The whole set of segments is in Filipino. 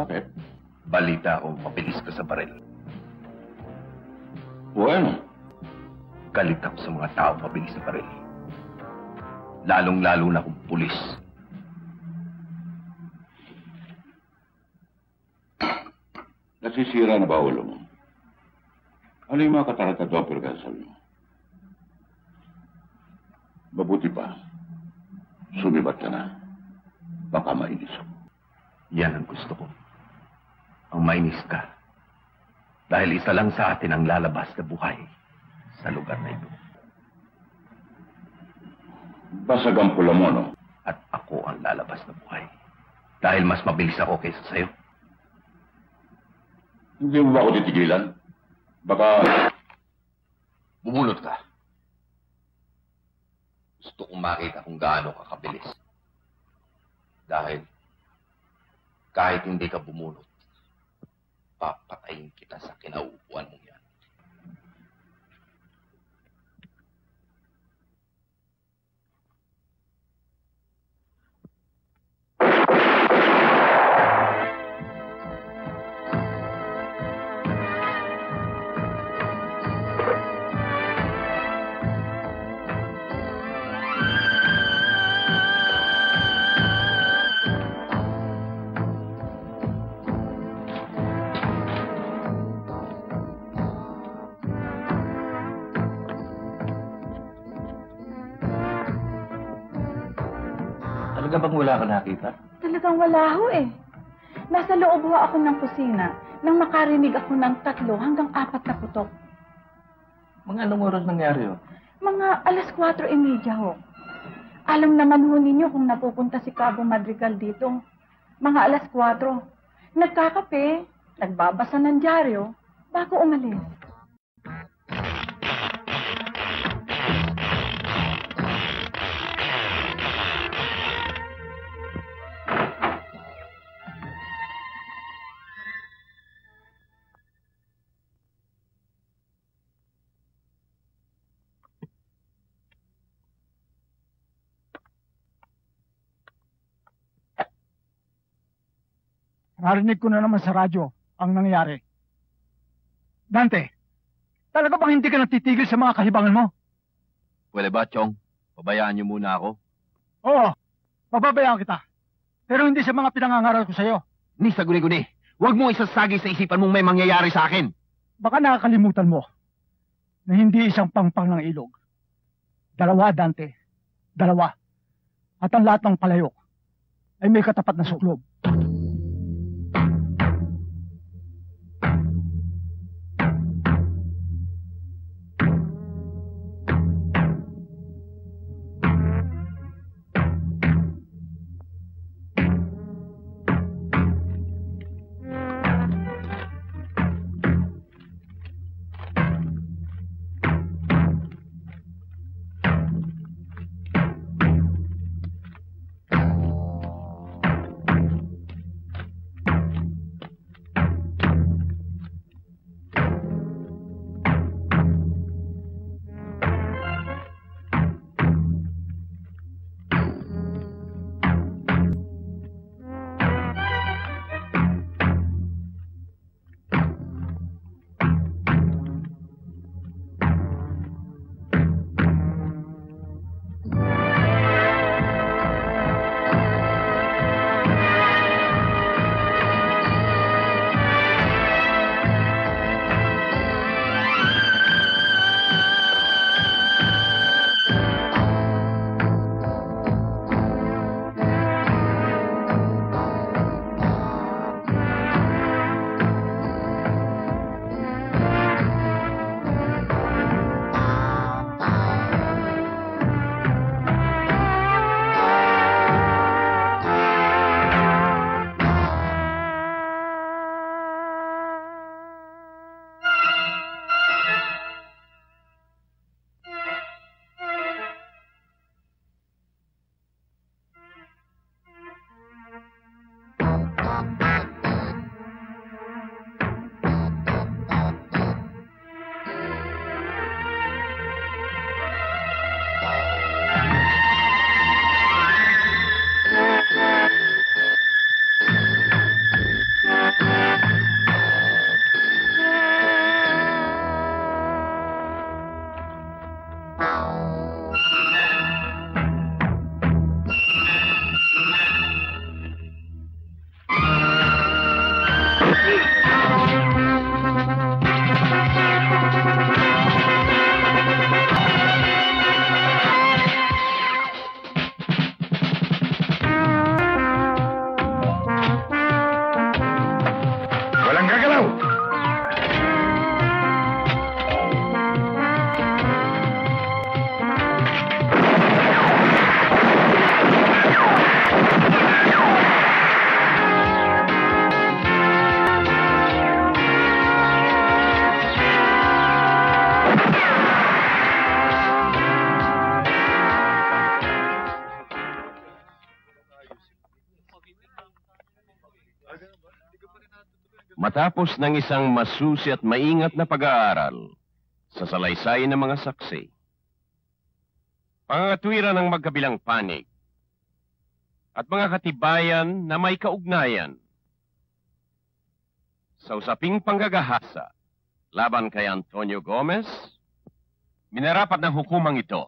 Bakit? Balita ko, mabilis ka sa baril. Bueno. Galit ako sa mga tao mabilis sa baril. Lalong-lalo na kung pulis. Nasisira na ba ulo mo? Ano yung mga kataratadwa pagkasal mo? Mabuti pa. Sumibat ka na. Baka mainis ako. Yan ang gusto ko. Ang mainis ka. Dahil isa lang sa atin ang lalabas na buhay sa lugar na ito. Basag ang pula mo, no? At ako ang lalabas na buhay. Dahil mas mabilis ako kaysa sa'yo. Hindi mo ba ako titigilan? Baka... Bumunot ka. Gusto kong makita kung gaano ka kabilis. Dahil kahit hindi ka bumunot, papatayin kita sa kinauupuan mong yan. Talaga bang wala ka nakita? Talagang wala ho eh. Nasa loob ho ako ng kusina nang makarinig ako ng 3 hanggang 4 na putok. Mga anong oras nangyari yun? Mga 4:30 ho. Alam naman ho ninyo kung napupunta si Cabo Madrigal dito. Mga 4:00. Nagkakape, nagbabasa ng dyaryo, bago umalis. Narinig ko na naman sa radyo ang nangyari. Dante, talaga bang hindi ka natitigil sa mga kahibangan mo? Wala ba, Chong? Pabayaan niyo muna ako. Oo, pababayaan kita. Pero hindi sa mga pinangangaral ko sa'yo. Ni sa guni-guni, huwag mong isasagi sa isipan mong may mangyayari sa akin. Baka nakakalimutan mo na hindi isang pangpang ng ilog. 2, Dante. 2. At ang lahat ng palayok ay may katapat na suklob. Matapos ng isang masusi at maingat na pag-aaral sa salaysay ng mga saksi, pangangatwiran ng magkabilang panig, at mga katibayan na may kaugnayan sa usaping panggagahasa laban kay Antonio Gomez, minarapat ng hukumang ito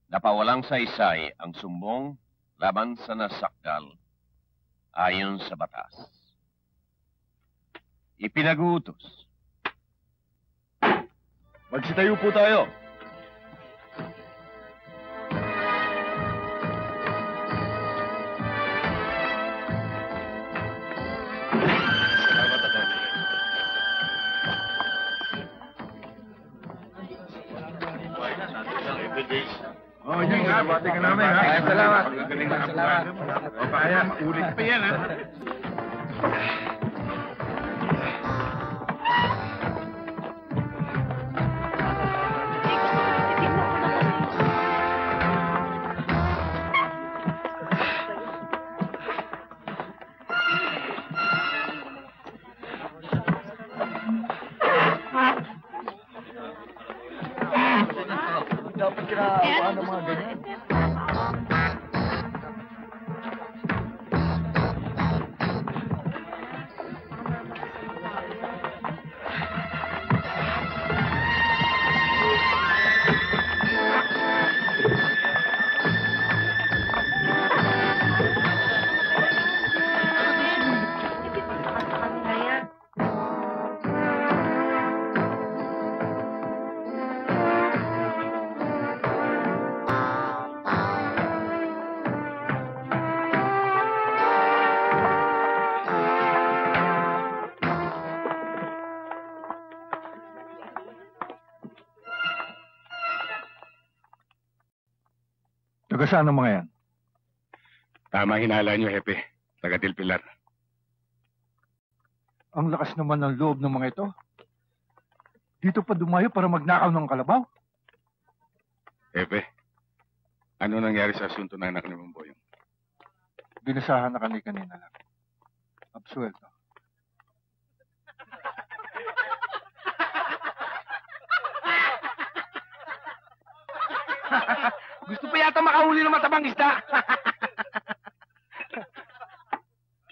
na pawalang saysay ang sumbong laban sa nasakdal ayon sa batas. Ipinag-uutos. Magsitayo po tayo. Oh, yun nga, bati ka namin, ha? Ay, salamat. Salamat. O, kaya, ulit pa yan, ha? Dapat kinaawa ng mga ganyan. Taga saan ang mga yan? Tama hinala niyo, Hepe. Taga Del Pilar. Ang lakas naman ng loob ng mga ito. Dito pa dumayo para magnakaw ng kalabaw. Hepe, ano nangyari sa asunto ng anak ni Mamboyong? Binasahan na kanina lang. Absuelto. Gusto pa yata makahuli ng matabang isda.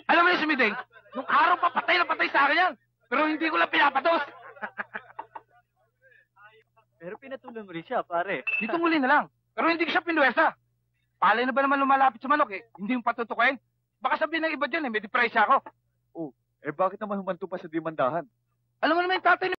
Alam mo yun, Sumideng, nung araw pa patay na patay sa akin yan. Pero hindi ko lang pinapatos. Pero pinatuloy mo rin siya, pare. Dito muli na lang. Pero hindi ko siya pinuwesa. Palay na ba naman lumalapit sa manok eh? Hindi yung patutukain. Baka sabihin ng iba dyan eh, may depresya ako. Oh, eh bakit naman humanto pa sa dimandahan? Alam mo naman yung tatay